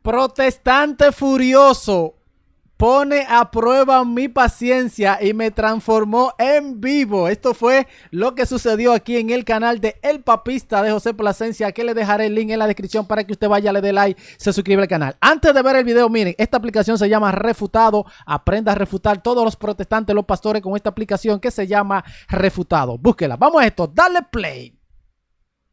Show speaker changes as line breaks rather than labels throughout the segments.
Protestante furioso pone a prueba mi paciencia y me transformó en vivo. Esto fue lo que sucedió aquí en el canal de El Papista de José Plasencia, que le dejaré el link en la descripción para que usted vaya, le dé like, se suscriba al canal. Antes de ver el video, miren, esta aplicación se llama Refutado. Aprenda a refutar todos los protestantes, los pastores con esta aplicación que se llama Refutado. Búsquela. Vamos a esto, dale play.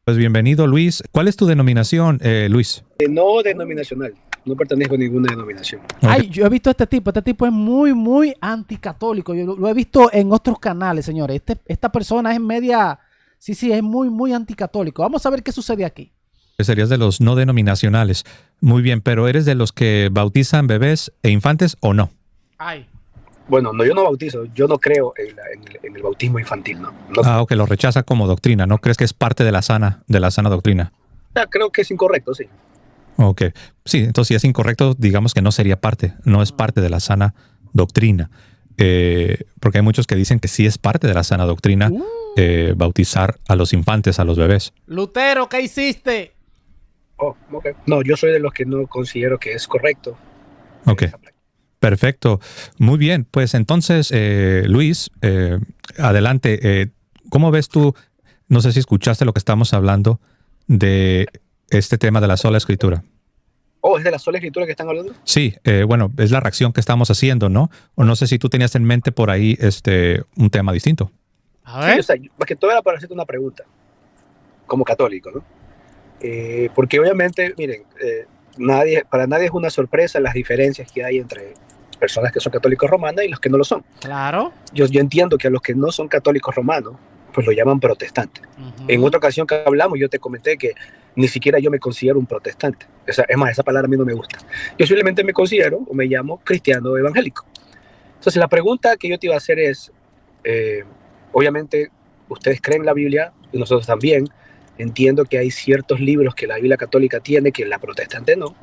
Pues bienvenido, Luis. ¿Cuál es tu denominación, Luis?
No denominacional. No pertenezco a ninguna denominación.
Okay.
Ay, yo he visto a este tipo es muy anticatólico. Yo lo he visto en otros canales, señores. Esta persona es media, sí, es muy anticatólico. Vamos a ver qué sucede aquí.
Serías de los no denominacionales. Muy bien, pero ¿eres de los que bautizan bebés e infantes o no?
Ay.
Bueno, no, yo no bautizo. Yo no creo en el bautismo infantil, no.
Ok, lo rechaza como doctrina. ¿No crees que es parte de la sana doctrina?
Creo que es incorrecto, sí.
Ok. Sí, entonces si es incorrecto, digamos que no sería parte, no es parte de la sana doctrina. Porque hay muchos que dicen que sí es parte de la sana doctrina bautizar a los infantes, a los bebés.
Lutero, ¿qué hiciste?
Oh, ok. No, yo soy de los que no considero que es correcto.
Ok. Perfecto. Muy bien. Pues entonces, Luis, adelante. ¿Cómo ves tú? No sé si escuchaste lo que estamos hablando de este tema de la sola escritura.
Oh, ¿es de la sola escritura que están hablando?
Sí, bueno, es la reacción que estamos haciendo, ¿no? O no sé si tú tenías en mente por ahí un tema distinto.
A ver.
Sí, o sea, más que todo era para hacerte una pregunta, como católico, ¿no? Porque obviamente, miren, para nadie es una sorpresa las diferencias que hay entre personas que son católicos romanos y los que no lo son.
Claro.
Yo entiendo que a los que no son católicos romanos, pues lo llaman protestantes. En otra ocasión que hablamos, yo te comenté que ni siquiera yo me considero un protestante. Es más, esa palabra a mí no me gusta. Yo simplemente me considero o me llamo cristiano evangélico. Entonces, la pregunta que yo te iba a hacer es, obviamente, ustedes creen en la Biblia y nosotros también. Entiendo que hay ciertos libros que la Biblia católica tiene que la protestante no.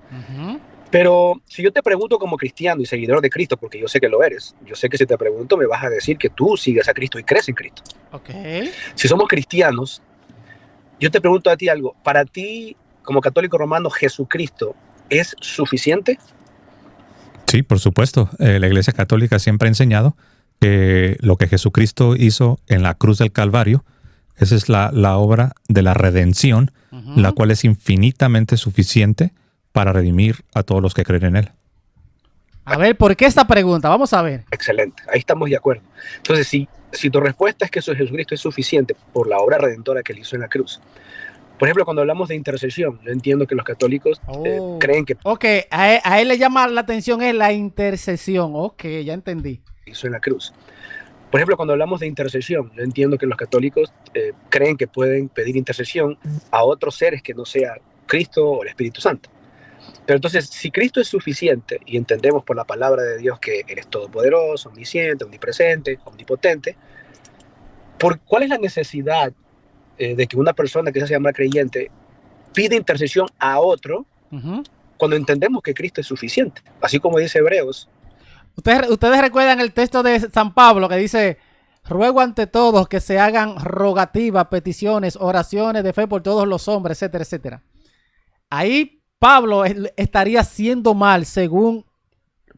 Pero si yo te pregunto como cristiano y seguidor de Cristo, porque yo sé que lo eres, yo sé que si te pregunto me vas a decir que tú sigues a Cristo y crees en Cristo.
Okay.
Si somos cristianos, yo te pregunto a ti algo. ¿Para ti, como católico romano, Jesucristo es suficiente?
Sí, por supuesto. La Iglesia Católica siempre ha enseñado que lo que Jesucristo hizo en la cruz del Calvario, esa es la obra de la redención, la cual es infinitamente suficiente para redimir a todos los que creen en Él.
A ver, ¿por qué esta pregunta? Vamos a ver.
Excelente, ahí estamos de acuerdo. Entonces, si tu respuesta es que Jesucristo es suficiente por la obra redentora que Él hizo en la cruz. Por ejemplo, cuando hablamos de intercesión, yo entiendo que los católicos creen que...
Ok, a él le llama la atención es la intercesión. Ok, ya entendí.
Hizo en la cruz. Por ejemplo, cuando hablamos de intercesión, yo entiendo que los católicos creen que pueden pedir intercesión a otros seres que no sea Cristo o el Espíritu Santo. Pero entonces, si Cristo es suficiente y entendemos por la palabra de Dios que Él es todopoderoso, omnisciente, omnipresente, omnipotente, ¿cuál es la necesidad de que una persona que se llama creyente pide intercesión a otro cuando entendemos que Cristo es suficiente? Así como dice Hebreos.
Ustedes recuerdan el texto de San Pablo que dice: ruego ante todos que se hagan rogativas, peticiones, oraciones de fe por todos los hombres, etcétera, etcétera. Ahí Pablo estaría haciendo mal según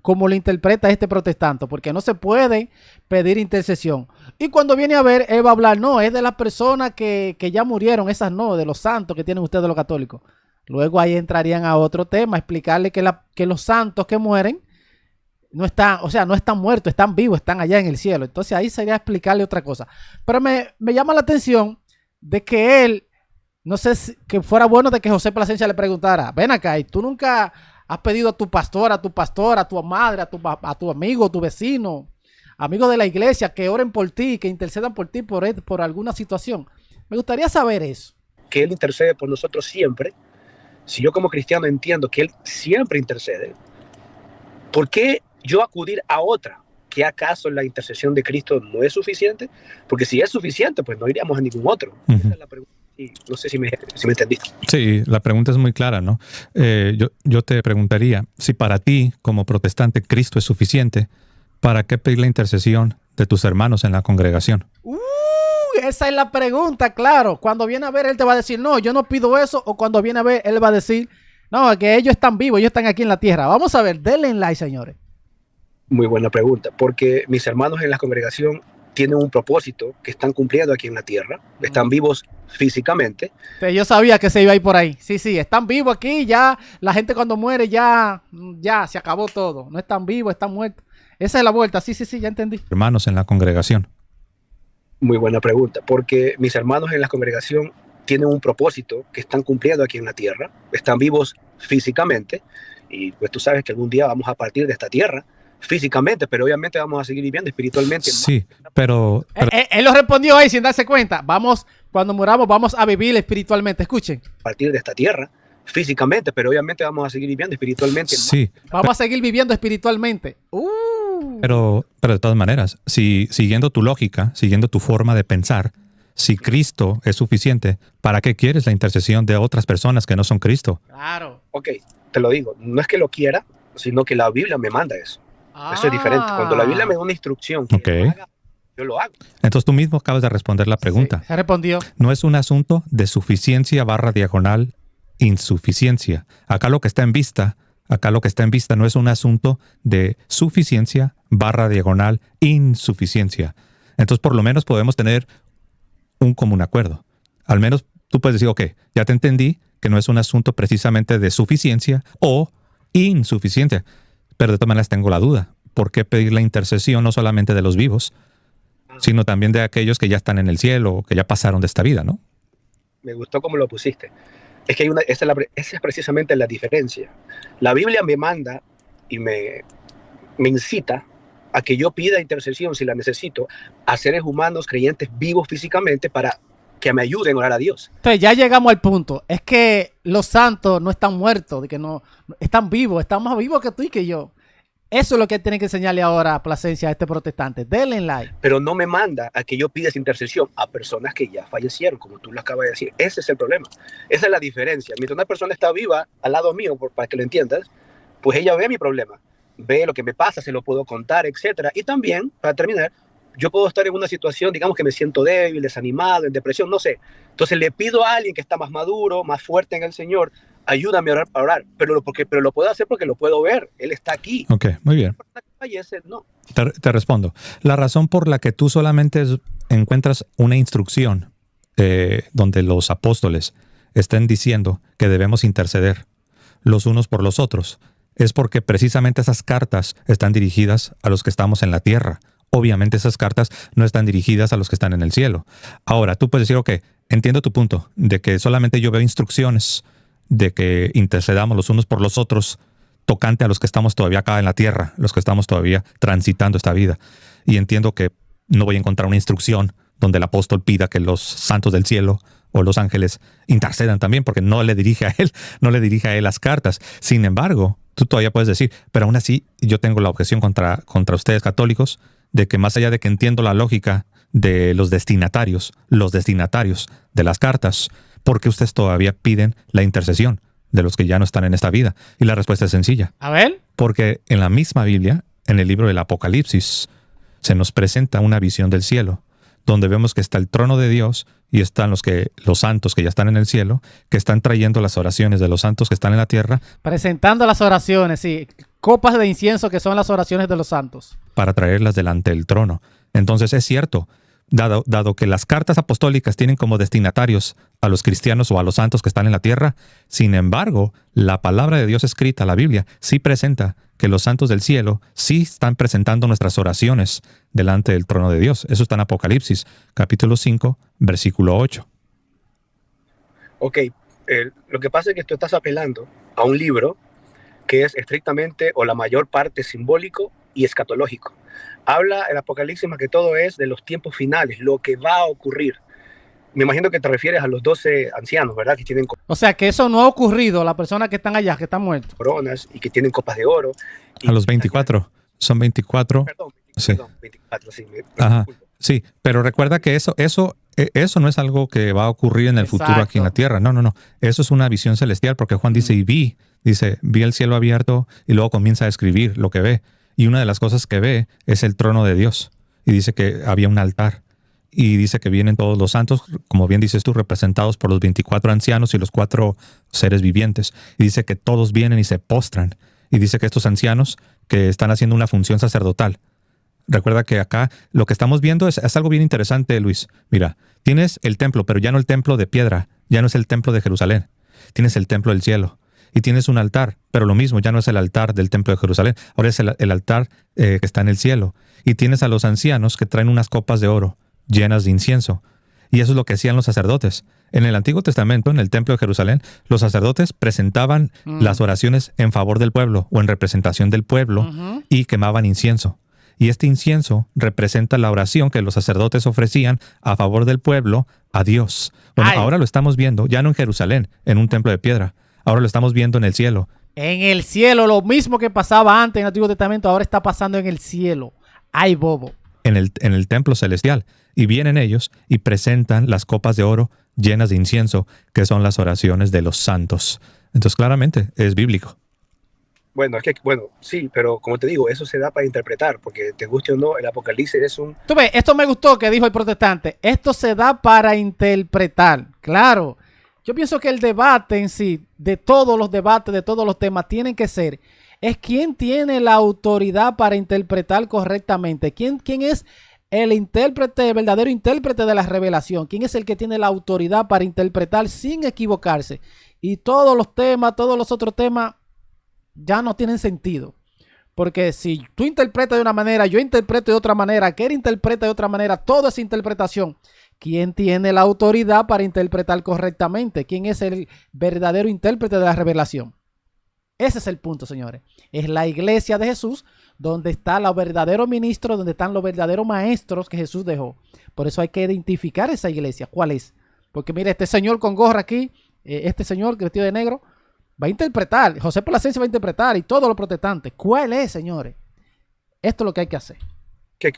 como lo interpreta este protestante, porque no se puede pedir intercesión. Y cuando viene a ver, él va a hablar, no, es de las personas que ya murieron, esas no, de los santos que tienen ustedes los católicos. Luego ahí entrarían a otro tema, explicarle que los santos que mueren no están, o sea, no están muertos, están vivos, están allá en el cielo. Entonces ahí sería explicarle otra cosa. Pero me llama la atención de que él, no sé si que fuera bueno de que José Plasencia le preguntara, ven acá, ¿y tú nunca has pedido a tu pastor, a tu pastora, a tu madre, a tu amigo, a tu vecino, amigos de la iglesia, que oren por ti, que intercedan por ti por alguna situación? Me gustaría saber eso.
Que Él intercede por nosotros siempre. Si yo como cristiano entiendo que Él siempre intercede, ¿por qué yo acudir a otra? ¿Que acaso la intercesión de Cristo no es suficiente? Porque si es suficiente, pues no iríamos a ningún otro. Esa es la pregunta. Y no sé si me entendiste.
Sí, la pregunta es muy clara, ¿no? Yo te preguntaría, si para ti, como protestante, Cristo es suficiente, ¿para qué pedir la intercesión de tus hermanos en la congregación?
Esa es la pregunta, claro. Cuando viene a ver, él te va a decir, no, yo no pido eso. O cuando viene a ver, él va a decir, No, que ellos están vivos, ellos están aquí en la tierra. Vamos a ver, denle like, señores.
Muy buena pregunta, porque mis hermanos en la congregación tienen un propósito que están cumpliendo aquí en la tierra, están vivos físicamente.
Yo sabía que se iba a ir por ahí. Sí, están vivos aquí, ya la gente cuando muere ya se acabó todo. No están vivos, están muertos. Esa es la vuelta, sí, ya entendí.
Hermanos en la congregación.
Muy buena pregunta, porque mis hermanos en la congregación tienen un propósito que están cumpliendo aquí en la tierra, están vivos físicamente, y pues tú sabes que algún día vamos a partir de esta tierra físicamente, pero obviamente vamos a seguir viviendo espiritualmente.
Sí, pero
él lo respondió ahí sin darse cuenta. Cuando muramos, vamos a vivir espiritualmente. Escuchen.
A partir de esta tierra físicamente, pero obviamente vamos a seguir viviendo espiritualmente.
Sí.
Vamos a seguir viviendo espiritualmente.
Pero de todas maneras, si siguiendo tu lógica, siguiendo tu forma de pensar, si Cristo es suficiente, ¿para qué quieres la intercesión de otras personas que no son Cristo?
Claro.
Ok, te lo digo, no es que lo quiera, sino que la Biblia me manda eso. Eso es diferente. Cuando la Biblia me da una instrucción que lo haga, yo lo hago.
Entonces tú mismo acabas de responder la pregunta.
Sí, se respondió.
No es un asunto de suficiencia / insuficiencia. Acá lo que está en vista no es un asunto de suficiencia / insuficiencia. Entonces por lo menos podemos tener un común acuerdo. Al menos tú puedes decir, ok, ya te entendí que no es un asunto precisamente de suficiencia o insuficiencia. Pero de todas maneras tengo la duda. ¿Por qué pedir la intercesión no solamente de los vivos, sino también de aquellos que ya están en el cielo o que ya pasaron de esta vida, ¿no?
Me gustó cómo lo pusiste. Es que esa es precisamente la diferencia. La Biblia me manda y me incita a que yo pida intercesión, si la necesito, a seres humanos creyentes vivos físicamente para que me ayuden a orar a Dios.
Entonces ya llegamos al punto. Es que los santos no están muertos, de que no están vivos, están más vivos que tú y que yo. Eso es lo que tiene que enseñarle ahora a Plasencia a este protestante. Denle like.
Pero no me manda a que yo pida esa intercesión a personas que ya fallecieron, como tú lo acabas de decir. Ese es el problema. Esa es la diferencia. Mientras una persona está viva al lado mío, para que lo entiendas, pues ella ve mi problema, ve lo que me pasa, se lo puedo contar, etcétera. Y también, para terminar, yo puedo estar en una situación, digamos que me siento débil, desanimado, en depresión, no sé. Entonces le pido a alguien que está más maduro, más fuerte en el Señor, ayúdame a orar. Pero lo puedo hacer porque lo puedo ver. Él está aquí.
Ok, muy bien.
Fallece, no.
Te respondo. La razón por la que tú solamente encuentras una instrucción donde los apóstoles estén diciendo que debemos interceder los unos por los otros es porque precisamente esas cartas están dirigidas a los que estamos en la tierra. Obviamente esas cartas no están dirigidas a los que están en el cielo. Ahora, tú puedes decir, ok, entiendo tu punto, de que solamente yo veo instrucciones de que intercedamos los unos por los otros tocante a los que estamos todavía acá en la tierra, los que estamos todavía transitando esta vida. Y entiendo que no voy a encontrar una instrucción donde el apóstol pida que los santos del cielo o los ángeles intercedan también, porque no le dirige a él las cartas. Sin embargo, tú todavía puedes decir, pero aún así yo tengo la objeción contra ustedes católicos, de que más allá de que entiendo la lógica de los destinatarios de las cartas, ¿por qué ustedes todavía piden la intercesión de los que ya no están en esta vida? Y la respuesta es sencilla.
A ver.
Porque en la misma Biblia, en el libro del Apocalipsis, se nos presenta una visión del cielo, donde vemos que está el trono de Dios y están los santos que ya están en el cielo, que están trayendo las oraciones de los santos que están en la tierra.
Presentando las oraciones, sí. Copas de incienso que son las oraciones de los santos.
Para traerlas delante del trono. Entonces es cierto, dado que las cartas apostólicas tienen como destinatarios a los cristianos o a los santos que están en la tierra, sin embargo, la palabra de Dios escrita, la Biblia, sí presenta que los santos del cielo sí están presentando nuestras oraciones delante del trono de Dios. Eso está en Apocalipsis, capítulo 5, versículo 8.
Ok, lo que pasa es que tú estás apelando a un libro que es estrictamente o la mayor parte simbólico y escatológico. Habla el Apocalipsis más que todo es de los tiempos finales, lo que va a ocurrir. Me imagino que te refieres a los 12 ancianos, ¿verdad? Que tienen
o sea, que eso no ha ocurrido, las personas que están allá, que están muertos.
Coronas y que tienen copas de oro.
A los 24. Son 24.
Perdón,
sí.
24, sí.
Ajá. Sí, pero recuerda que eso no es algo que va a ocurrir en el
Exacto.
futuro aquí en la tierra. No. Eso es una visión celestial, porque Juan dice, vi el cielo abierto, y luego comienza a describir lo que ve. Y una de las cosas que ve es el trono de Dios. Y dice que había un altar. y dice que vienen todos los santos, como bien dices tú, representados por los 24 ancianos y los 4 seres vivientes. Y dice que todos vienen y se postran. Y dice que estos ancianos que están haciendo una función sacerdotal. Recuerda que acá lo que estamos viendo es algo bien interesante, Luis. Mira, tienes el templo, pero ya no el templo de piedra, ya no es el templo de Jerusalén. Tienes el templo del cielo. Y tienes un altar, pero lo mismo, ya no es el altar del templo de Jerusalén, ahora es el altar que está en el cielo. Y tienes a los ancianos que traen unas copas de oro llenas de incienso. Y eso es lo que hacían los sacerdotes. En el Antiguo Testamento, en el templo de Jerusalén, los sacerdotes presentaban las oraciones en favor del pueblo o en representación del pueblo y quemaban incienso. Y este incienso representa la oración que los sacerdotes ofrecían a favor del pueblo a Dios. Bueno, ahora lo estamos viendo, ya no en Jerusalén, en un templo de piedra. Ahora lo estamos viendo en el cielo.
En el cielo, lo mismo que pasaba antes en el Antiguo Testamento, ahora está pasando en el cielo. ¡Ay, bobo!
En el templo celestial. Y vienen ellos y presentan las copas de oro llenas de incienso, que son las oraciones de los santos. Entonces, claramente, es bíblico.
Bueno, sí, pero como te digo, eso se da para interpretar, porque te guste o no, el Apocalipsis es un...
Tú ves, esto me gustó que dijo el protestante. Esto se da para interpretar. Claro. Yo pienso que el debate en sí, de todos los debates, de todos los temas, tienen que ser, es quién tiene la autoridad para interpretar correctamente. ¿Quién es el intérprete, el verdadero intérprete de la revelación? ¿Quién es el que tiene la autoridad para interpretar sin equivocarse? Y todos los temas, todos los otros temas, ya no tienen sentido. Porque si tú interpretas de una manera, yo interpreto de otra manera, aquel interpreta de otra manera, toda esa interpretación. ¿Quién tiene la autoridad para interpretar correctamente? ¿Quién es el verdadero intérprete de la revelación? Ese es el punto, señores. Es la iglesia de Jesús, donde está los verdaderos ministros, donde están los verdaderos maestros que Jesús dejó. Por eso hay que identificar esa iglesia. ¿Cuál es? Porque mire, este señor con gorra aquí, este señor vestido de negro, va a interpretar. José Plasencia va a interpretar y todos los protestantes. ¿Cuál es, señores? Esto es lo que hay que hacer.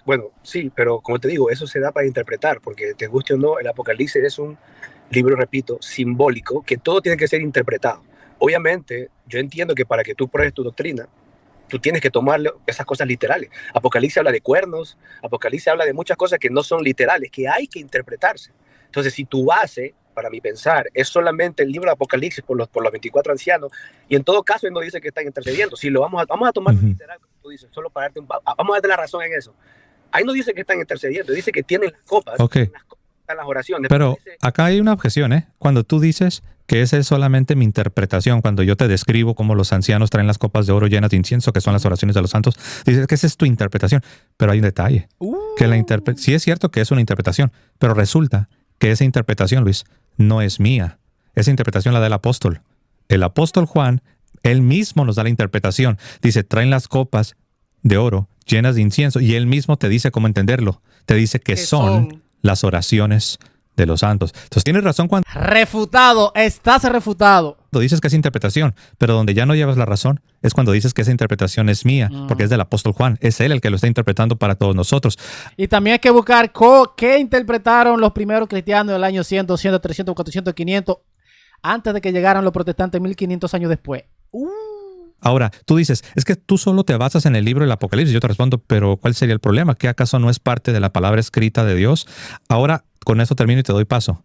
Bueno, sí, pero como te digo, eso se da para interpretar, porque te guste o no, el Apocalipsis es un libro, repito, simbólico, que todo tiene que ser interpretado. Obviamente, yo entiendo que para que tú pruebes tu doctrina, tú tienes que tomar esas cosas literales. Apocalipsis habla de cuernos, Apocalipsis habla de muchas cosas que no son literales, que hay que interpretarse. Entonces, si tu base, para mi pensar, es solamente el libro de Apocalipsis por los 24 ancianos, y en todo caso él no dice que están intercediendo, si lo vamos a tomar literal, como tú dices, solo para darte vamos a darte la razón en eso. Ahí no dice que están intercediendo, dice que tienen las copas,
Okay.
Las oraciones.
Pero acá hay una objeción, ¿eh? Cuando tú dices que esa es solamente mi interpretación, cuando yo te describo cómo los ancianos traen las copas de oro llenas de incienso, que son las oraciones de los santos, dices que esa es tu interpretación. Pero hay un detalle. Que sí es cierto que es una interpretación, pero resulta que esa interpretación, Luis, no es mía. Esa interpretación la da el apóstol. El apóstol Juan, él mismo nos da la interpretación. Dice, traen las copas de oro llenas de incienso, y él mismo te dice cómo entenderlo. Te dice que son las oraciones de los santos. Entonces tienes razón cuando...
Refutado, estás refutado.
Dices que es interpretación, pero donde ya no llevas la razón es cuando dices que esa interpretación es mía, porque es del apóstol Juan. Es él el que lo está interpretando para todos nosotros.
Y también hay que buscar qué interpretaron los primeros cristianos del año 100, 200, 300, 400, 500, antes de que llegaran los protestantes 1500 años después.
Ahora, tú dices, es que tú solo te basas en el libro del Apocalipsis. Yo te respondo, pero ¿cuál sería el problema? ¿Qué acaso no es parte de la palabra escrita de Dios? Ahora, con eso termino y te doy paso.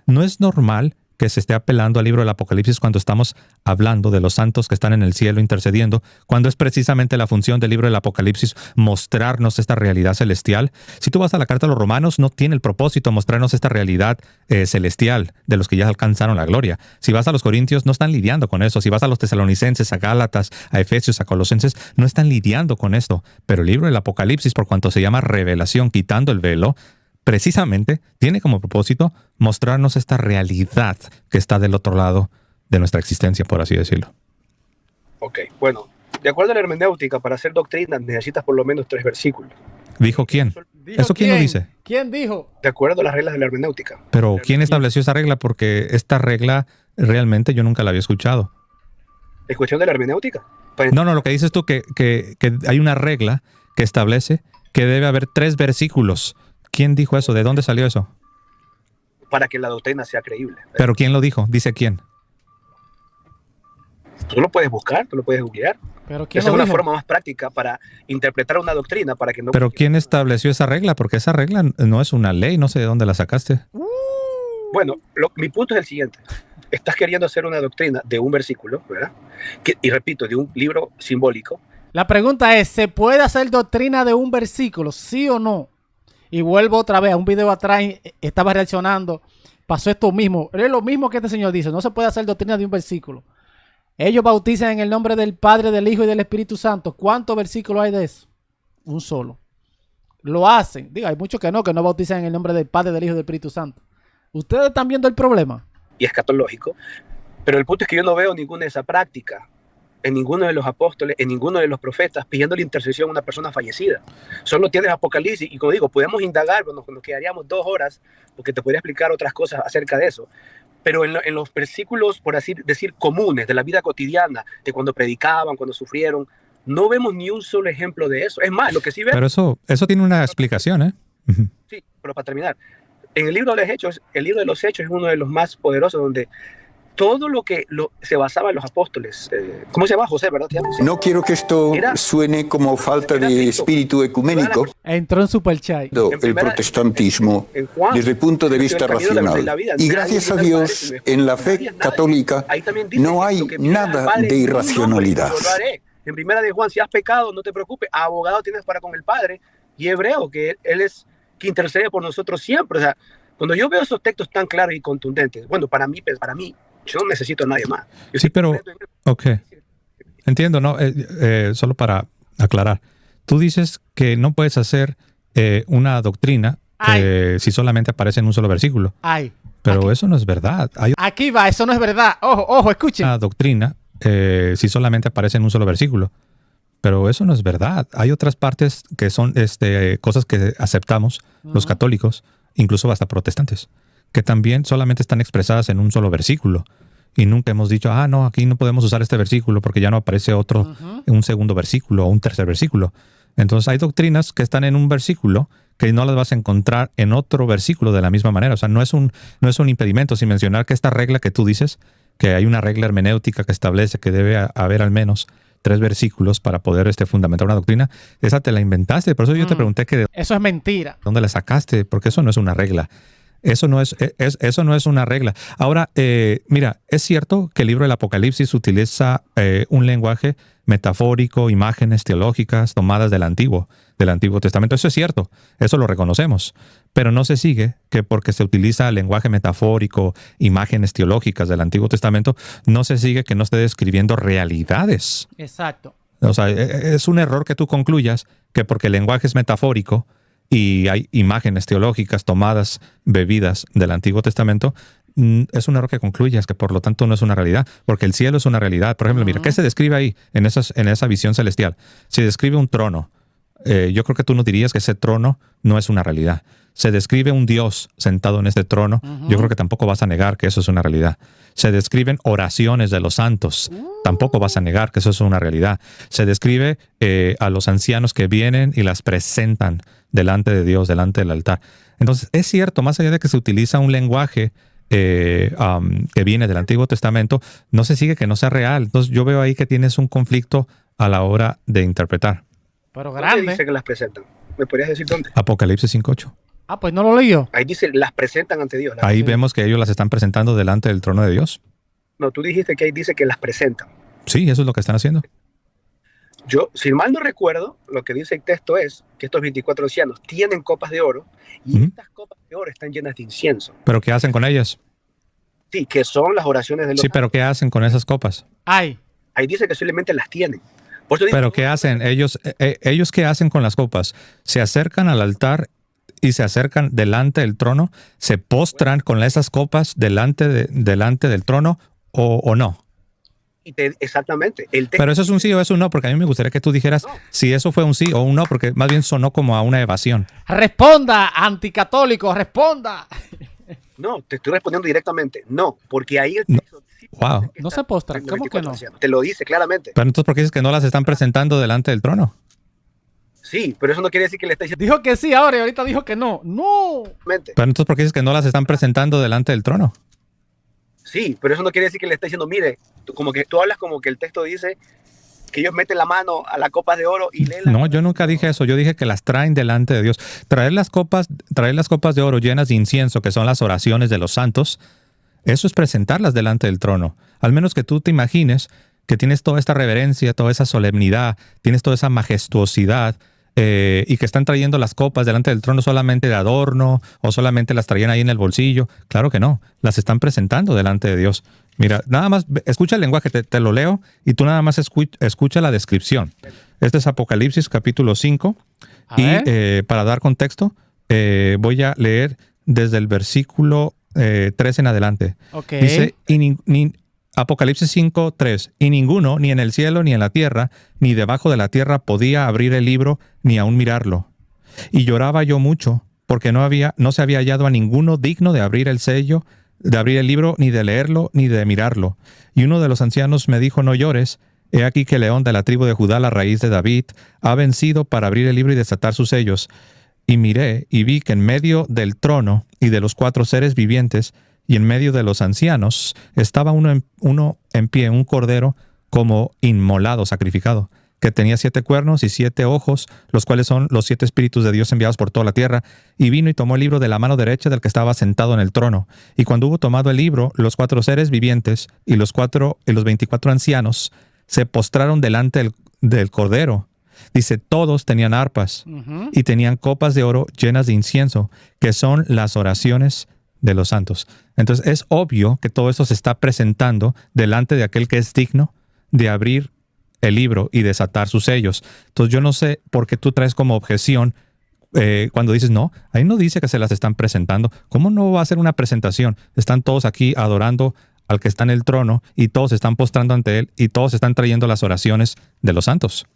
No es normal que se esté apelando al libro del Apocalipsis cuando estamos hablando de los santos que están en el cielo intercediendo, cuando es precisamente la función del libro del Apocalipsis mostrarnos esta realidad celestial. Si tú vas a la carta a los Romanos, no tiene el propósito mostrarnos esta realidad celestial de los que ya alcanzaron la gloria. Si vas a los Corintios, no están lidiando con eso. Si vas a los Tesalonicenses, a Gálatas, a Efesios, a Colosenses, no están lidiando con esto. Pero el libro del Apocalipsis, por cuanto se llama revelación, quitando el velo, precisamente tiene como propósito mostrarnos esta realidad que está del otro lado de nuestra existencia, por así decirlo.
Ok, bueno, de acuerdo a la hermenéutica, para hacer doctrina necesitas por lo menos 3 versículos.
¿Dijo quién? ¿Eso quién lo dice?
¿Quién dijo?
De acuerdo a las reglas de la hermenéutica.
Pero ¿quién estableció esa regla? Porque esta regla realmente yo nunca la había escuchado.
¿Es cuestión de la hermenéutica?
No, lo que dices tú que hay una regla que establece que debe haber 3 versículos. ¿Quién dijo eso? ¿De dónde salió eso?
Para que la doctrina sea creíble.
¿Pero quién lo dijo? ¿Dice quién?
Tú lo puedes buscar, tú lo puedes googlear.
Pero ¿quién
Esa es
lo
una
dijo?
forma más práctica para interpretar una doctrina para que no...
Pero ¿quién estableció esa regla? Porque esa regla no es una ley, no sé de dónde la sacaste.
Bueno, mi punto es el siguiente. Estás queriendo hacer una doctrina de un versículo, ¿verdad? Y repito, de un libro simbólico.
La pregunta es, ¿se puede hacer doctrina de un versículo, sí o no? Y vuelvo otra vez a un video atrás, estaba reaccionando, pasó esto mismo. Es lo mismo que este señor dice, no se puede hacer doctrina de un versículo. Ellos bautizan en el nombre del Padre, del Hijo y del Espíritu Santo. ¿Cuántos versículos hay de eso? Un solo. Lo hacen. Diga, hay muchos que no bautizan en el nombre del Padre, del Hijo y del Espíritu Santo. ¿Ustedes están viendo el problema?
Y escatológico. Pero el punto es que yo no veo ninguna de esa práctica en ninguno de los apóstoles, en ninguno de los profetas, pidiendo la intercesión a una persona fallecida. Solo tienes Apocalipsis, y como digo, podemos indagar, nos quedaríamos 2 horas, porque te podría explicar otras cosas acerca de eso. Pero en los versículos, por así decir, comunes de la vida cotidiana, de cuando predicaban, cuando sufrieron, no vemos ni un solo ejemplo de eso. Es más, lo que sí vemos...
Pero eso tiene una explicación, ¿eh?
Sí, pero para terminar, en el libro de los Hechos, el libro de los Hechos es uno de los más poderosos, donde todo lo que se basaba en los apóstoles, ¿cómo se llama? José, ¿verdad?
No quiero que esto suene como falta de espíritu ecuménico.
Entró en Superchat.
El protestantismo desde el punto de vista racional. Y gracias a Dios, en la fe católica no hay nada de irracionalidad.
En primera de Juan, si has pecado, no te preocupes, abogado tienes para con el Padre. Y Hebreo, que él es que intercede por nosotros siempre. O sea, cuando yo veo esos textos tan claros y contundentes, bueno, para mí, yo no necesito a nadie más.
Sí, pero, ok. Entiendo, ¿no? Solo para aclarar. Tú dices que no puedes hacer una doctrina si solamente aparece en un solo versículo. Pero aquí, eso no es verdad.
Aquí va, eso no es verdad. Ojo, escuchen.
Una doctrina si solamente aparece en un solo versículo. Pero eso no es verdad. Hay otras partes que son cosas que aceptamos los católicos, incluso hasta protestantes, que también solamente están expresadas en un solo versículo. Y nunca hemos dicho, no, aquí no podemos usar este versículo porque ya no aparece otro, un segundo versículo o un tercer versículo. Entonces hay doctrinas que están en un versículo que no las vas a encontrar en otro versículo de la misma manera. O sea, no es un impedimento, sin mencionar que esta regla que tú dices, que hay una regla hermenéutica que establece que debe haber al menos 3 versículos para poder fundamentar una doctrina, esa te la inventaste. Por eso yo te pregunté que
eso es mentira.
¿Dónde la sacaste? Porque eso no es una regla. Eso no es una regla. Ahora, mira, es cierto que el libro del Apocalipsis utiliza un lenguaje metafórico, imágenes teológicas tomadas del Antiguo Testamento. Eso es cierto, eso lo reconocemos. Pero no se sigue que porque se utiliza lenguaje metafórico, imágenes teológicas del Antiguo Testamento, no se sigue que no esté describiendo realidades.
Exacto.
O sea, es un error que tú concluyas que porque el lenguaje es metafórico y hay imágenes teológicas tomadas, bebidas del Antiguo Testamento, es un error que concluyas que por lo tanto no es una realidad, porque el cielo es una realidad. Por ejemplo, mira, ¿qué se describe ahí en esa visión celestial? Se describe un trono. Yo creo que tú no dirías que ese trono no es una realidad. Se describe un Dios sentado en este trono. Yo creo que tampoco vas a negar que eso es una realidad. Se describen oraciones de los santos. Tampoco vas a negar que eso es una realidad. Se describe a los ancianos que vienen y las presentan delante de Dios, delante del altar. Entonces, es cierto, más allá de que se utiliza un lenguaje que viene del Antiguo Testamento, no se sigue que no sea real. Entonces, yo veo ahí que tienes un conflicto a la hora de interpretar.
Pero grande.
¿Dónde dice que las presentan? ¿Me podrías decir dónde?
Apocalipsis 5:8.
Pues no lo leyó.
Ahí dice, las presentan ante Dios.
Ahí vemos que ellos las están presentando delante del trono de Dios.
No, tú dijiste que ahí dice que las presentan.
Sí, eso es lo que están haciendo.
Yo, si mal no recuerdo, lo que dice el texto es que estos 24 ancianos tienen copas de oro y estas copas de oro están llenas de incienso.
¿Pero qué hacen con ellas?
Sí, que son las oraciones de los...
Sí, pero ¿qué hacen con esas copas?
Ahí dice que simplemente las tienen.
¿Pero qué hacen? ¿Ellos qué hacen con las copas? ¿Se acercan al altar y se acercan delante del trono? ¿Se postran con esas copas delante del trono o no?
Exactamente.
Pero eso es un sí o es un no, porque a mí me gustaría que tú dijeras si eso fue un sí o un no, porque más bien sonó como a una evasión.
Responda, anticatólico, responda.
No, te estoy respondiendo directamente. No, porque ahí el texto...
Wow.
No se postran. ¿Cómo que no?
Te lo dice claramente.
Pero entonces, ¿por qué dices que no las están presentando delante del trono?
Sí, pero eso no quiere decir que le está diciendo...
Dijo que sí ahora y ahorita dijo que no. ¡No!
Pero entonces, ¿por qué dices que no las están presentando delante del trono?
Sí, pero eso no quiere decir que le está diciendo, mire, como que tú hablas como que el texto dice que ellos meten la mano a las copas de oro y leen.
No, yo nunca dije eso. Yo dije que las traen delante de Dios. Traer las copas de oro llenas de incienso, que son las oraciones de los santos, eso es presentarlas delante del trono. Al menos que tú te imagines que tienes toda esta reverencia, toda esa solemnidad, tienes toda esa majestuosidad, y que están trayendo las copas delante del trono solamente de adorno o solamente las traían ahí en el bolsillo. Claro que no, las están presentando delante de Dios. Mira, nada más escucha el lenguaje, te lo leo y tú nada más escucha la descripción. Este es Apocalipsis capítulo 5 y para dar contexto voy a leer desde el versículo 3 en adelante.
Okay.
Dice, Apocalipsis 5, 3. Y ninguno, ni en el cielo, ni en la tierra, ni debajo de la tierra, podía abrir el libro, ni aún mirarlo. Y lloraba yo mucho, porque no se había hallado a ninguno digno de abrir el sello, de abrir el libro, ni de leerlo, ni de mirarlo. Y uno de los ancianos me dijo, no llores. He aquí que el león de la tribu de Judá, la raíz de David, ha vencido para abrir el libro y desatar sus sellos. Y miré, y vi que en medio del trono y de los 4 seres vivientes, y en medio de los ancianos estaba uno en pie, un cordero como inmolado, sacrificado, que tenía 7 cuernos y 7 ojos, los cuales son los 7 espíritus de Dios enviados por toda la tierra. Y vino y tomó el libro de la mano derecha del que estaba sentado en el trono. Y cuando hubo tomado el libro, los 4 seres vivientes y los 24 ancianos se postraron delante del cordero. Dice, todos tenían arpas y tenían copas de oro llenas de incienso, que son las oraciones de los santos. Entonces es obvio que todo esto se está presentando delante de aquel que es digno de abrir el libro y desatar sus sellos. Entonces yo no sé por qué tú traes como objeción cuando dices, no, ahí no dice que se las están presentando. ¿Cómo no va a ser una presentación? Están todos aquí adorando al que está en el trono y todos están postrando ante él y todos están trayendo las oraciones de los santos.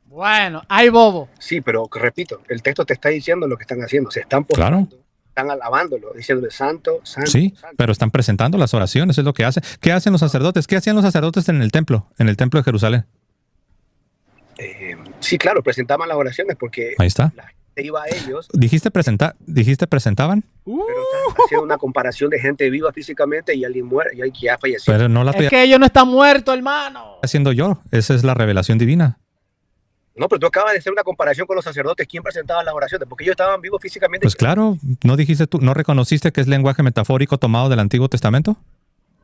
Bueno, hay bobo.
Sí, pero repito, el texto te está diciendo lo que están haciendo. Se están postrando. Claro. Están alabándolo, diciéndole santo, santo.
Sí,
santo.
Pero están presentando las oraciones, es lo que hacen. ¿Qué hacen los sacerdotes? ¿Qué hacían los sacerdotes en el templo de Jerusalén?
Sí, claro, presentaban las oraciones porque
ahí está.
La gente iba a ellos.
¿Dijiste presentaban?
Pero estás haciendo una comparación de gente viva físicamente y alguien muere, y alguien que ya falleció.
Pero no la estoy
es que ellos no están muertos, hermano.
Haciendo yo, esa es la revelación divina.
No, pero tú acabas de hacer una comparación con los sacerdotes. ¿Quién presentaba las oraciones? Porque ellos estaban vivos físicamente.
Pues claro, ¿no dijiste tú, no reconociste que es lenguaje metafórico tomado del Antiguo Testamento?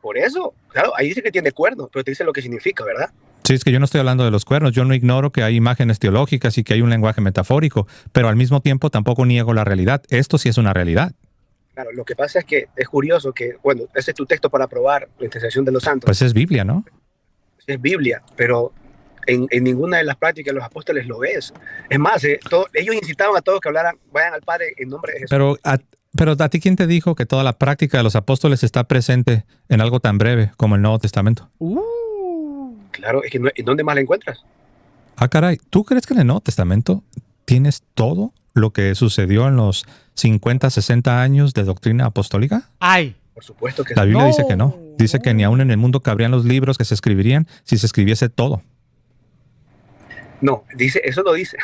Por eso, claro, ahí dice que tiene cuernos, pero te dice lo que significa, ¿verdad?
Sí, es que yo no estoy hablando de los cuernos. Yo no ignoro que hay imágenes teológicas y que hay un lenguaje metafórico, pero al mismo tiempo tampoco niego la realidad. Esto sí es una realidad.
Claro, lo que pasa es que es curioso que, bueno, ese es tu texto para probar la intercesión de los santos.
Pues es Biblia, ¿no?
Es Biblia, pero en ninguna de las prácticas de los apóstoles lo ves. Es más, ellos incitaban a todos que hablaran, vayan al Padre en nombre de Jesús.
Pero a ti, ¿quién te dijo que toda la práctica de los apóstoles está presente en algo tan breve como el Nuevo Testamento?
Claro, es que ¿en dónde más la encuentras?
Ah, caray, ¿tú crees que en el Nuevo Testamento tienes todo lo que sucedió en los 50, 60 años de doctrina apostólica?
¡Ay!
Por supuesto que
la Biblia dice que no. Dice que ni aún en el mundo cabrían los libros que se escribirían si se escribiese todo.
No, eso lo dice,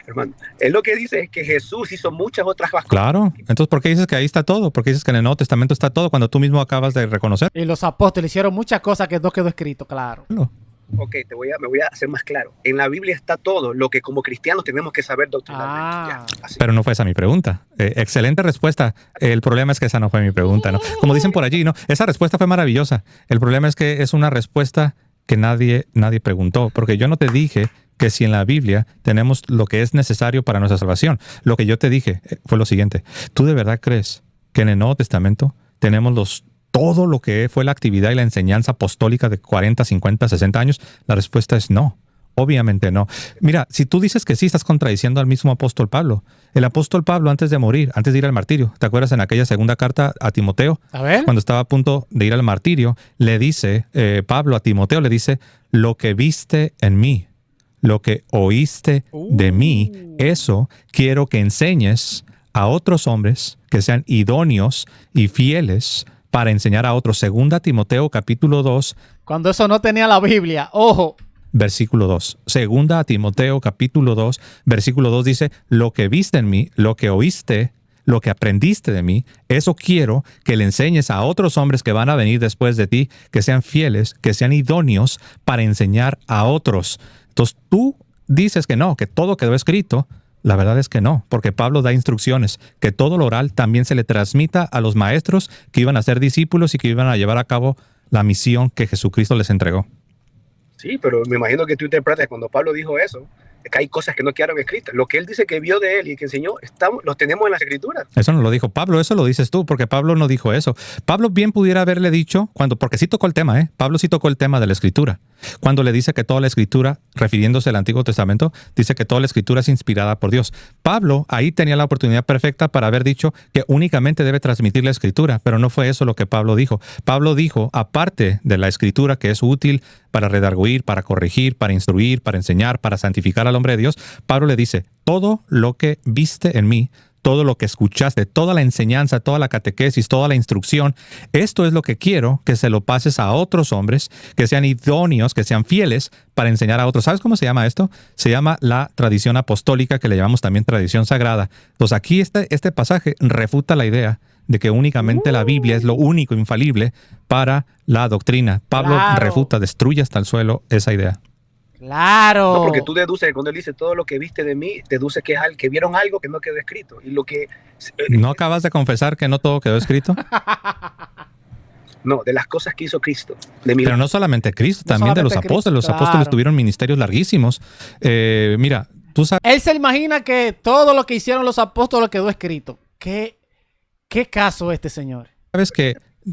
hermano. Él lo que dice es que Jesús hizo muchas otras cosas.
Claro. Entonces, ¿por qué dices que ahí está todo? ¿Por qué dices que en el Nuevo Testamento está todo cuando tú mismo acabas de reconocer?
Y los apóstoles hicieron muchas cosas que no quedó escrito, claro.
Ok, me voy a hacer más claro. En la Biblia está todo lo que como cristianos tenemos que saber doctrinalmente.
Pero no fue esa mi pregunta. Excelente respuesta. El problema es que esa no fue mi pregunta, ¿no? Como dicen por allí, ¿no? Esa respuesta fue maravillosa. El problema es que es una respuesta que nadie preguntó, porque yo no te dije que si en la Biblia tenemos lo que es necesario para nuestra salvación. Lo que yo te dije fue lo siguiente. ¿Tú de verdad crees que en el Nuevo Testamento tenemos todo lo que fue la actividad y la enseñanza apostólica de 40, 50, 60 años? La respuesta es no. Obviamente no. Mira, si tú dices que sí, estás contradiciendo al mismo apóstol Pablo. El apóstol Pablo, antes de morir, antes de ir al martirio, ¿te acuerdas en aquella segunda carta a Timoteo?
A ver.
Cuando estaba a punto de ir al martirio, le dice, Pablo a Timoteo le dice, lo que viste en mí, lo que oíste de mí, eso quiero que enseñes a otros hombres que sean idóneos y fieles para enseñar a otros. Segunda Timoteo capítulo 2.
Cuando eso no tenía la Biblia, ojo.
Versículo 2. Segunda Timoteo capítulo 2, versículo 2 dice, lo que viste en mí, lo que oíste, lo que aprendiste de mí, eso quiero que le enseñes a otros hombres que van a venir después de ti, que sean fieles, que sean idóneos para enseñar a otros. Entonces tú dices que no, que todo quedó escrito. La verdad es que no, porque Pablo da instrucciones, que todo lo oral también se le transmita a los maestros que iban a ser discípulos y que iban a llevar a cabo la misión que Jesucristo les entregó.
Sí, pero me imagino que tú interpretas cuando Pablo dijo eso, que hay cosas que no quedaron escritas. Lo que él dice que vio de él y que enseñó, los tenemos en las escrituras.
Eso no lo dijo Pablo, eso lo dices tú, porque Pablo no dijo eso. Pablo bien pudiera haberle dicho, porque sí tocó el tema, Pablo sí tocó el tema de la escritura. Cuando le dice que toda la escritura, refiriéndose al Antiguo Testamento, dice que toda la escritura es inspirada por Dios. Pablo ahí tenía la oportunidad perfecta para haber dicho que únicamente debe transmitir la escritura, pero no fue eso lo que Pablo dijo. Pablo dijo, aparte de la escritura que es útil para redarguir, para corregir, para instruir, para enseñar, para santificar al hombre de Dios, Pablo le dice, todo lo que viste en mí, todo lo que escuchaste, toda la enseñanza, toda la catequesis, toda la instrucción, esto es lo que quiero que se lo pases a otros hombres, que sean idóneos, que sean fieles para enseñar a otros. ¿Sabes cómo se llama esto? Se llama la tradición apostólica, que le llamamos también tradición sagrada. Entonces aquí este pasaje refuta la idea de que únicamente la Biblia es lo único infalible para la doctrina. Pablo refuta, destruye hasta el suelo esa idea.
Claro.
No, porque tú deduces, cuando él dice todo lo que viste de mí, deduces que vieron algo que no quedó escrito. Y lo que
¿No acabas de confesar que no todo quedó escrito?
No, de las cosas que hizo Cristo.
Pero no solamente Cristo, también de los apóstoles. Los apóstoles tuvieron ministerios larguísimos. Mira, tú sabes.
Él se imagina que todo lo que hicieron los apóstoles quedó escrito. ¿Qué caso este señor?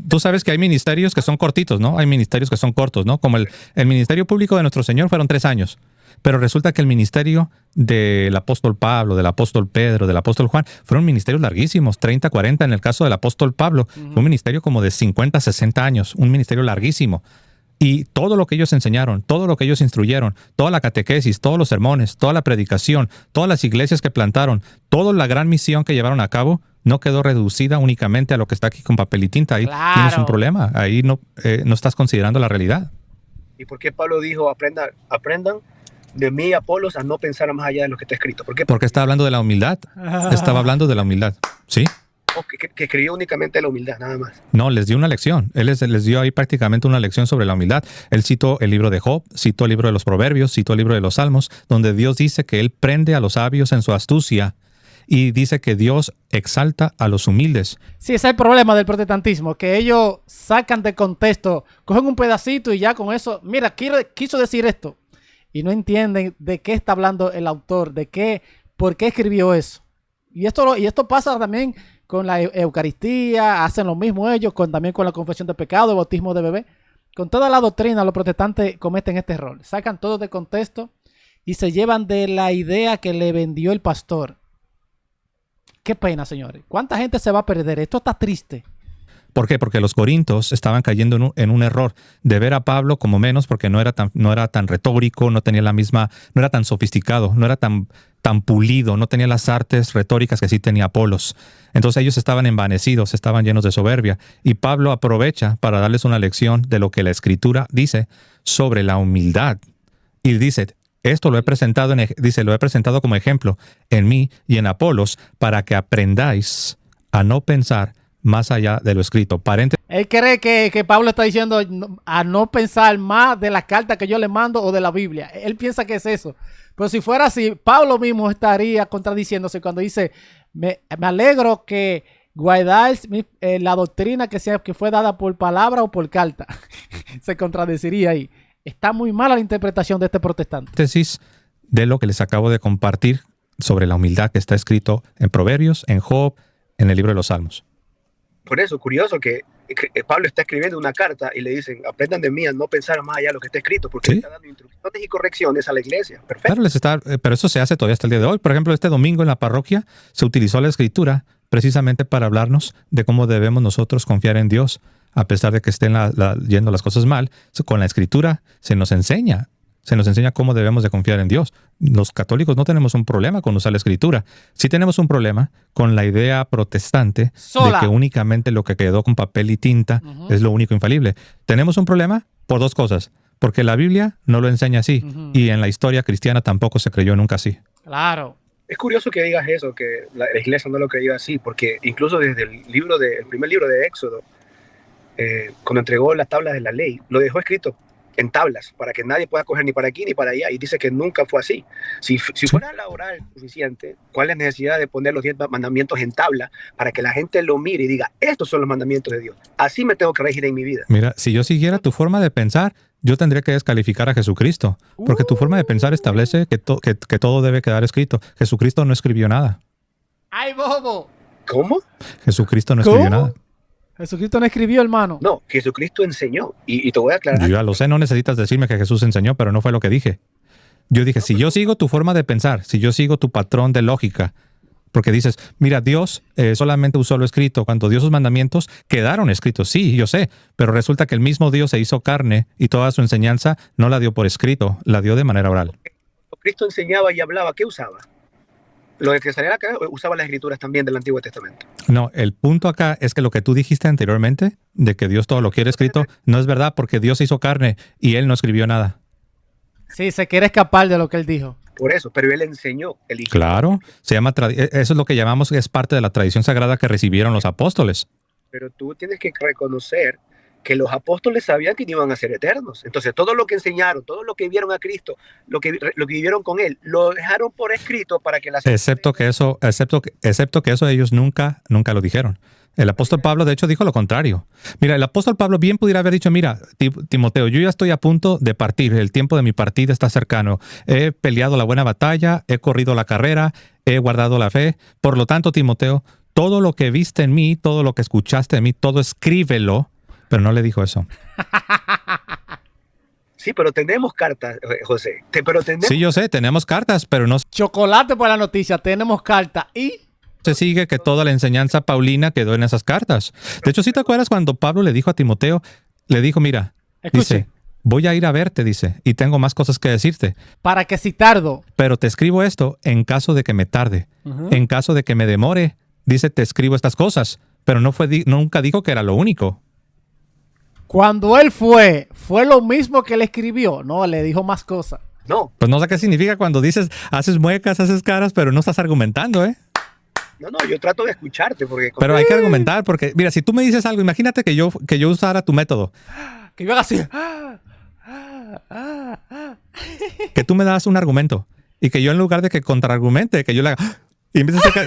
Tú sabes que hay ministerios que son cortitos, ¿no? Hay ministerios que son cortos, ¿no? Como el ministerio público de nuestro Señor fueron 3 años. Pero resulta que el ministerio del apóstol Pablo, del apóstol Pedro, del apóstol Juan, fueron ministerios larguísimos, 30, 40. En el caso del apóstol Pablo, fue un ministerio como de 50, 60 años, un ministerio larguísimo. Y todo lo que ellos enseñaron, todo lo que ellos instruyeron, toda la catequesis, todos los sermones, toda la predicación, todas las iglesias que plantaron, toda la gran misión que llevaron a cabo, no quedó reducida únicamente a lo que está aquí con papel y tinta. Ahí tienes un problema. Ahí no estás considerando la realidad.
¿Y por qué Pablo dijo, aprendan de mí, Apolos, a no pensar más allá de lo que está escrito? ¿Por qué?
Porque está hablando de la humildad. Estaba hablando de la humildad. ¿Sí?
Que escribió únicamente la humildad, nada más.
No, les dio una lección. Él les dio ahí prácticamente una lección sobre la humildad. Él citó el libro de Job, citó el libro de los Proverbios, citó el libro de los Salmos, donde Dios dice que Él prende a los sabios en su astucia y dice que Dios exalta a los humildes.
Sí, ese es el problema del protestantismo, que ellos sacan de contexto, cogen un pedacito y ya con eso, mira, quiso decir esto. Y no entienden de qué está hablando el autor, por qué escribió eso. Y esto pasa también con la Eucaristía, hacen lo mismo ellos, también con la confesión de pecado, el bautismo de bebé. Con toda la doctrina, los protestantes cometen este error. Sacan todo de contexto y se llevan de la idea que le vendió el pastor. Qué pena, señores. ¿Cuánta gente se va a perder? Esto está triste.
¿Por qué? Porque los corintios estaban cayendo en un error de ver a Pablo como menos, porque no era tan retórico, no era tan sofisticado, no era tan pulido, no tenía las artes retóricas que sí tenía Apolos. Entonces ellos estaban envanecidos, estaban llenos de soberbia. Y Pablo aprovecha para darles una lección de lo que la Escritura dice sobre la humildad. Y dice, esto lo he presentado como ejemplo en mí y en Apolos para que aprendáis a no pensar más allá de lo escrito.
Él cree que Pablo está diciendo a no pensar más de las cartas que yo le mando o de la Biblia. Él piensa que es eso. Pero si fuera así, Pablo mismo estaría contradiciéndose cuando dice, me alegro que guardáis la doctrina que fue dada por palabra o por carta. Se contradeciría ahí. Está muy mala la interpretación de este protestante.
Tesis de lo que les acabo de compartir sobre la humildad que está escrito en Proverbios, en Job, en el libro de los Salmos.
Por eso, curioso que Pablo está escribiendo una carta y le dicen, aprendan de mí a no pensar más allá de lo que está escrito, porque ¿sí? Le está dando instrucciones y correcciones a la iglesia. Perfecto.
Claro, pero eso se hace todavía hasta el día de hoy. Por ejemplo, este domingo en la parroquia se utilizó la Escritura precisamente para hablarnos de cómo debemos nosotros confiar en Dios, a pesar de que estén yendo las cosas mal. Con la Escritura se nos enseña cómo debemos de confiar en Dios. Los católicos no tenemos un problema con usar la Escritura. Sí tenemos un problema con la idea protestante de que únicamente lo que quedó con papel y tinta es lo único infalible. Tenemos un problema por 2 cosas. Porque la Biblia no lo enseña así. Y en la historia cristiana tampoco se creyó nunca así.
Claro.
Es curioso que digas eso, que la iglesia no lo creyó así, porque incluso desde el primer libro de Éxodo, cuando entregó las tablas de la ley, lo dejó escrito en tablas, para que nadie pueda coger ni para aquí ni para allá. Y dice que nunca fue así. Si fuera la oral suficiente, ¿cuál es la necesidad de poner los 10 mandamientos en tabla para que la gente lo mire y diga, estos son los mandamientos de Dios? Así me tengo que regir en mi vida.
Mira, si yo siguiera tu forma de pensar, yo tendría que descalificar a Jesucristo, porque tu forma de pensar establece que todo debe quedar escrito. Jesucristo no escribió nada.
¡Ay, bobo!
¿Cómo?
Jesucristo no escribió nada.
Jesucristo no escribió, hermano.
No, Jesucristo enseñó. Y te voy a aclarar.
Yo ya lo sé, no necesitas decirme que Jesús enseñó, pero no fue lo que dije. Yo dije, si yo sigo tu forma de pensar, si yo sigo tu patrón de lógica, porque dices, mira, Dios solamente usó lo escrito. Cuando dio sus mandamientos, quedaron escritos. Sí, yo sé, pero resulta que el mismo Dios se hizo carne y toda su enseñanza no la dio por escrito, la dio de manera oral.
Cristo enseñaba y hablaba, ¿qué usaba? Lo de que saliera acá usaba las escrituras también del Antiguo Testamento.
No, el punto acá es que lo que tú dijiste anteriormente, de que Dios todo lo quiere escrito, no es verdad, porque Dios hizo carne y Él no escribió nada.
Sí, se quiere escapar de lo que Él dijo.
Por eso, pero Él enseñó.
Claro, eso es lo que llamamos, es parte de la tradición sagrada que recibieron los apóstoles.
Pero tú tienes que reconocer que los apóstoles sabían que no iban a ser eternos. Entonces, todo lo que enseñaron, todo lo que vieron a Cristo, lo que vivieron con Él, lo dejaron por escrito para que las...
Excepto que eso ellos nunca lo dijeron. El apóstol Pablo, de hecho, dijo lo contrario. Mira, el apóstol Pablo bien pudiera haber dicho, mira, Timoteo, yo ya estoy a punto de partir, el tiempo de mi partida está cercano. He peleado la buena batalla, he corrido la carrera, he guardado la fe. Por lo tanto, Timoteo, todo lo que viste en mí, todo lo que escuchaste de mí, todo escríbelo. Pero no le dijo eso.
Sí, pero tenemos cartas, José.
Sí, yo sé, tenemos cartas, pero no
Chocolate por la noticia, tenemos carta y...
se sigue que toda la enseñanza paulina quedó en esas cartas. De hecho, ¿sí te acuerdas cuando Pablo le dijo a Timoteo, le dijo, mira, dice, voy a ir a verte, dice, y tengo más cosas que decirte.
Para que si tardo.
Pero te escribo esto en caso de que me tarde. En caso de que me demore, dice, te escribo estas cosas. Pero nunca dijo que era lo único.
Cuando él fue lo mismo que él escribió. No, le dijo más cosas.
No.
Pues no sé qué significa cuando dices, haces muecas, haces caras, pero no estás argumentando, ¿eh?
No, yo trato de escucharte.
Pero hay que argumentar, porque, mira, si tú me dices algo, imagínate que yo usara tu método.
Que yo haga así.
Que tú me das un argumento. Y que yo en lugar de que contraargumente, que yo le haga... Y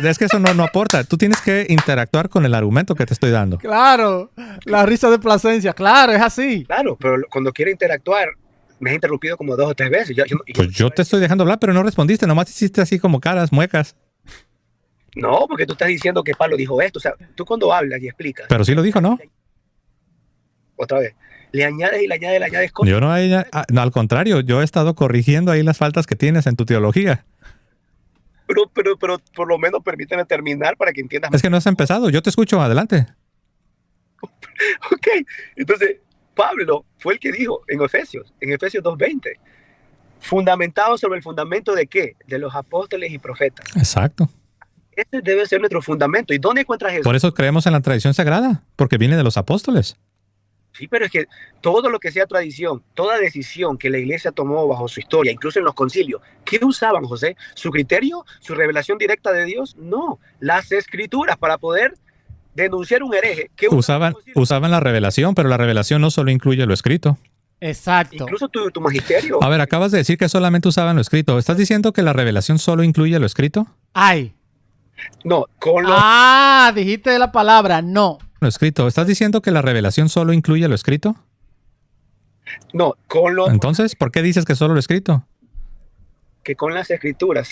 es que eso no aporta. Tú tienes que interactuar con el argumento que te estoy dando.
Claro, la risa de Plasencia, claro, es así.
Claro, pero cuando quiero interactuar, me has interrumpido como 2 o 3 veces.
Yo te estoy dejando hablar, pero no respondiste. Nomás hiciste así como caras, muecas.
No, porque tú estás diciendo que Pablo dijo esto. O sea, tú cuando hablas y explicas...
Pero sí lo dijo, ¿no?
Otra vez. Le añades y le añades cosas.
Yo no, al contrario, yo he estado corrigiendo ahí las faltas que tienes en tu teología.
Pero por lo menos permíteme terminar para que entiendas.
Es que no has empezado. Yo te escucho. Adelante.
Ok. Entonces, Pablo fue el que dijo en Efesios 2:20, fundamentado sobre el fundamento de ¿qué? De los apóstoles y profetas.
Exacto.
Ese debe ser nuestro fundamento. ¿Y dónde encuentras eso?
Por eso creemos en la tradición sagrada, porque viene de los apóstoles.
Sí, pero es que todo lo que sea tradición, toda decisión que la iglesia tomó bajo su historia, incluso en los concilios, ¿qué usaban, José? ¿Su criterio? ¿Su revelación directa de Dios? No, las escrituras para poder denunciar un hereje. ¿Qué
usaban la revelación, pero la revelación no solo incluye lo escrito.
Exacto.
Incluso tu magisterio.
A ver, acabas de decir que solamente usaban lo escrito. ¿Estás diciendo que la revelación solo incluye lo escrito?
Ay.
No,
dijiste la palabra, no.
Lo escrito. ¿Estás diciendo que la revelación solo incluye lo escrito?
No,
Entonces, ¿por qué dices que solo lo escrito?
Que con las escrituras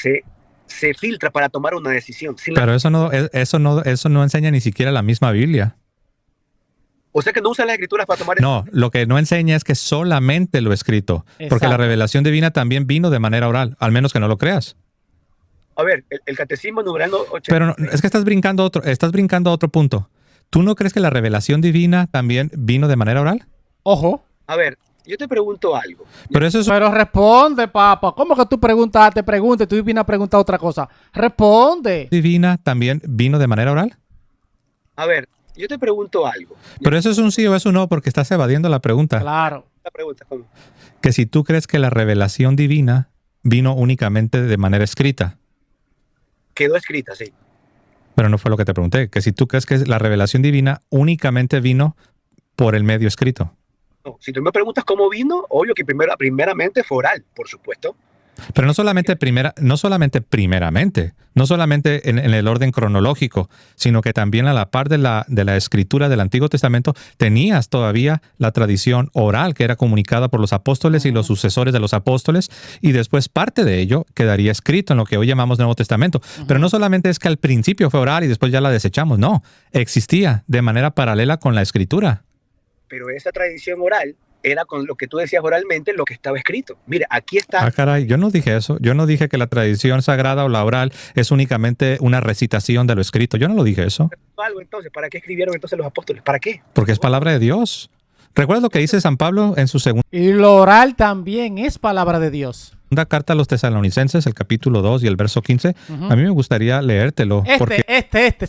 se filtra para tomar una decisión.
Pero eso no enseña ni siquiera la misma Biblia.
O sea que no usa las escrituras para tomar...
No, lo que no enseña es que solamente lo escrito. Exacto. Porque la revelación divina también vino de manera oral, al menos que no lo creas.
A ver, el catecismo numeral 80.
Pero no, es que estás brincando a otro punto. ¿Tú no crees que la revelación divina también vino de manera oral?
Ojo.
A ver, yo te pregunto algo.
Pero responde, papá. ¿Cómo que tú te preguntas y tú vienes a preguntar otra cosa? Responde.
¿Divina también vino de manera oral?
A ver, yo te pregunto algo.
Pero eso es un sí o es un no porque estás evadiendo la pregunta.
Claro.
La pregunta, ¿cómo?
Que si tú crees que la revelación divina vino únicamente de manera escrita.
Quedó escrita, sí.
Pero no fue lo que te pregunté. Que si tú crees que la revelación divina únicamente vino por el medio escrito.
No, si tú me preguntas cómo vino, obvio que primeramente fue oral, por supuesto.
Pero no solamente primeramente, no solamente en el orden cronológico, sino que también a la par de la escritura del Antiguo Testamento tenías todavía la tradición oral que era comunicada por los apóstoles y los sucesores de los apóstoles, y después parte de ello quedaría escrito en lo que hoy llamamos Nuevo Testamento. Pero no solamente es que al principio fue oral y después ya la desechamos, no, existía de manera paralela con la escritura.
Pero esa tradición oral era con lo que tú decías oralmente, lo que estaba escrito. Mira, aquí está.
Ah, caray, yo no dije eso. Yo no dije que la tradición sagrada o la oral es únicamente una recitación de lo escrito. Yo no lo dije eso.
Entonces, ¿para qué escribieron entonces los apóstoles? ¿Para qué?
Porque es palabra de Dios. ¿Recuerdas lo que dice San Pablo en su segunda
Y lo oral también es palabra de Dios.
carta a los tesalonicenses, el capítulo 2 y el verso 15? A mí me gustaría leértelo.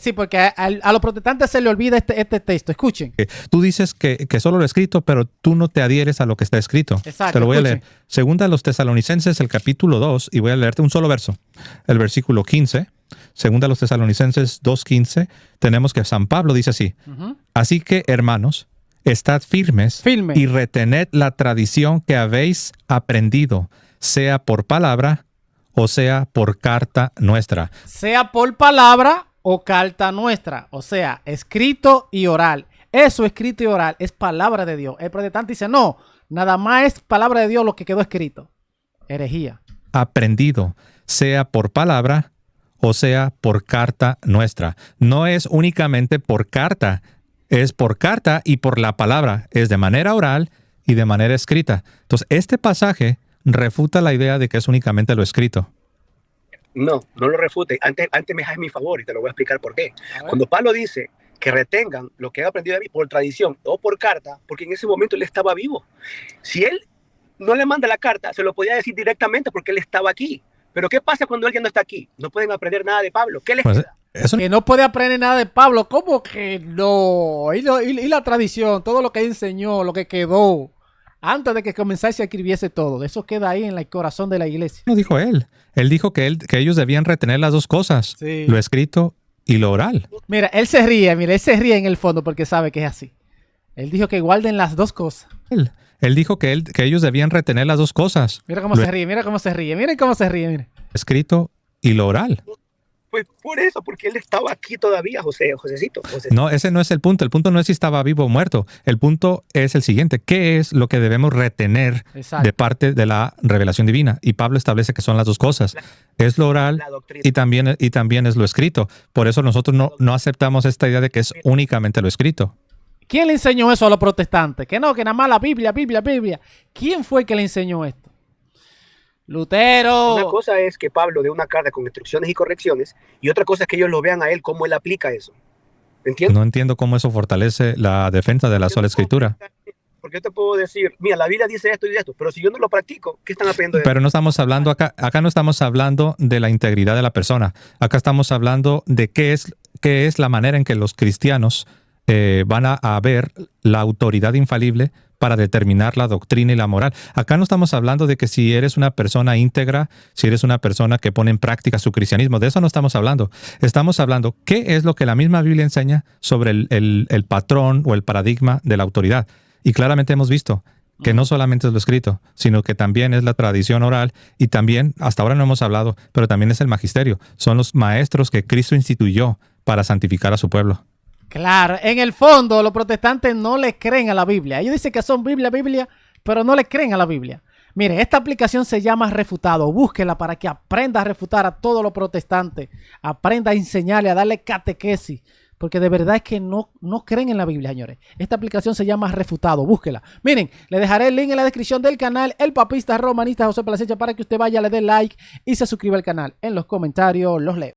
Sí, porque a los protestantes se le olvida este texto. Escuchen.
Tú dices que solo lo he escrito, pero tú no te adhieres a lo que está escrito.
Exacto,
te lo voy
escuchen.
a leer. Segunda a los tesalonicenses, el capítulo 2, y voy a leerte un solo verso. El versículo 15. Segunda a los tesalonicenses 2:15, tenemos que San Pablo dice así. Así que, hermanos, estad firmes y retened la tradición que habéis aprendido, sea por palabra o sea por carta nuestra.
Sea por palabra o carta nuestra. O sea, escrito y oral. Eso, escrito y oral, es palabra de Dios. El protestante dice, no, nada más es palabra de Dios lo que quedó escrito. Herejía.
Aprendido, sea por palabra o sea por carta nuestra. No es únicamente por carta, es por carta y por la palabra. Es de manera oral y de manera escrita. Entonces, este pasaje refuta la idea de que es únicamente lo escrito.
No lo refute. Antes me haces mi favor y te lo voy a explicar por qué. Cuando Pablo dice que retengan lo que han aprendido de mí por tradición o por carta, porque en ese momento él estaba vivo. Si él no le manda la carta, se lo podía decir directamente porque él estaba aquí. Pero ¿qué pasa cuando alguien no está aquí? No pueden aprender nada de Pablo. ¿Qué les queda?
Que no puede aprender nada de Pablo. ¿Cómo que no? Y la tradición, todo lo que enseñó, lo que quedó antes de que comenzase a escribirse todo. Eso queda ahí en el corazón de la iglesia.
No dijo él. Él dijo que ellos debían retener las dos cosas. Sí. Lo escrito y lo oral.
Mira, él se ríe en el fondo porque sabe que es así. Él dijo que guarden las dos cosas.
Él dijo que ellos debían retener las dos cosas.
Mira cómo se ríe, miren cómo se ríe. Miren.
Escrito y lo oral.
Pues por eso, porque él estaba aquí todavía, Josecito.
No, ese no es el punto. El punto no es si estaba vivo o muerto. El punto es el siguiente. ¿Qué es lo que debemos retener de parte de la revelación divina? Y Pablo establece que son las dos cosas. Es lo oral y también es lo escrito. Por eso nosotros no aceptamos esta idea de que es únicamente lo escrito.
¿Quién le enseñó eso a los protestantes? Que nada más la Biblia. ¿Quién fue que le enseñó esto? Lutero.
Una cosa es que Pablo dé una carta con instrucciones y correcciones, y otra cosa es que ellos lo vean a él, cómo él aplica eso. ¿Entiendes?
No entiendo cómo eso fortalece la defensa de la sola escritura.
Porque yo te puedo decir, mira, la Biblia dice esto y esto, pero si yo no lo practico, ¿qué están aprendiendo de
Pero no estamos hablando acá no estamos hablando de la integridad de la persona. Acá estamos hablando de qué es la manera en que los cristianos van a ver la autoridad infalible para determinar la doctrina y la moral. Acá no estamos hablando de que si eres una persona íntegra, si eres una persona que pone en práctica su cristianismo, de eso no estamos hablando. Estamos hablando qué es lo que la misma Biblia enseña sobre el patrón o el paradigma de la autoridad. Y claramente hemos visto que no solamente es lo escrito, sino que también es la tradición oral y también, hasta ahora no hemos hablado, pero también es el magisterio. Son los maestros que Cristo instituyó para santificar a su pueblo.
Claro, en el fondo los protestantes no le creen a la Biblia. Ellos dicen que son Biblia, pero no le creen a la Biblia. Mire, esta aplicación se llama Refutado. Búsquela para que aprenda a refutar a todos los protestantes. Aprenda a enseñarle, a darle catequesis. Porque de verdad es que no creen en la Biblia, señores. Esta aplicación se llama Refutado. Búsquela. Miren, le dejaré el link en la descripción del canal El Papista Romanista José Plasencia para que usted vaya, le dé like y se suscriba al canal. En los comentarios los leo.